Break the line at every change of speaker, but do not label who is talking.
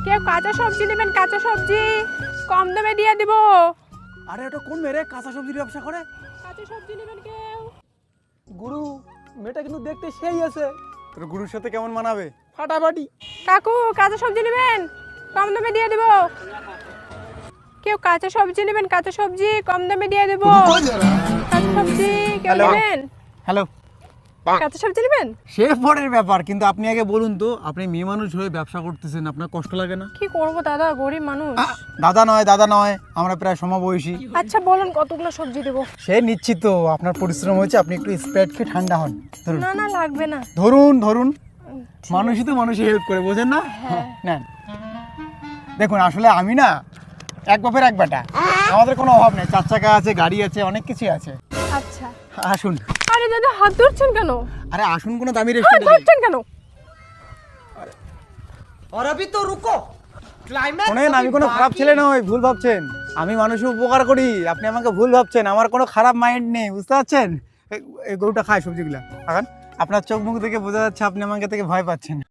কেউ কাঁচা সবজি নেবেন? কাঁচা সবজি কম দামে দিয়ে দিব।
আরে ওটা কোন মেয়ে রে কাঁচা সবজির ব্যবসা করে?
কাঁচা সবজি নেবেন কেউ?
গুরু, মেয়েটা কিন্তু দেখতে সেই আছে। তোর গুরুর সাথে কেমন মানাবে? ফাটাফাটি।
কাকু কাঁচা সবজি নেবেন? কম দামে দিয়ে দিব। কেউ কাঁচা সবজি নেবেন? কাঁচা সবজি কম দামে দিয়ে দেব। কাঁচা সবজি কেউ
হ্যালো।
নেবেন?
হ্যালো।
কাঁচা সবজি নেবেন?
সে পরের ব্যাপার, কিন্তু আপনি আগে বলুন তো, আপনি মেয়ে মানুষ হয়ে ব্যবসা করতেছেন, আপনার কষ্ট লাগে না?
কি করব দাদা, গরিব মানুষ।
দাদা নয়, আমরা প্রায় সমবয়সী।
আচ্ছা বলুন কতগুলো সবজি দেব?
সে নিচ্ছি তো, আপনার পরিশ্রম হয়েছে, আপনি একটু স্প্রাইট খেয়ে ঠান্ডা হন। ধরুন
না না লাগবে না।
ধরুন। মানুষই তো মানুষই হেল্প করে, বোঝেন না? নেন। দেখুন আসলে আমি না এক বাপের এক বেটা, আমাদের কোনো অভাব নেই, 4 চাকা আছে, গাড়ি আছে, অনেক কিছু আছে।
আচ্ছা।
আসুন।
আরে দাদা হাত ধরছেন কেন?
আরে আসুন, কোনো দামি
হাত
রেস্টুরেন্টে
ধরছেন কেন?
और अभी तो रुको क्लाइमैक्स
শোনেন, আমি কোনো খারাপ ছেলে নই, ভুল ভাবছেন। আমি মানুষের উপকার করি, আপনি আমাকে ভুল ভাবছেন। আমার কোনো খারাপ মাইন্ড নেই, বুঝতে পারছেন? এই গরুটা খায় সবজিগুলা, এখন আপনার চোখ মুখ দেখে বোঝা যাচ্ছে আপনি আমাকে থেকে ভয় পাচ্ছেন।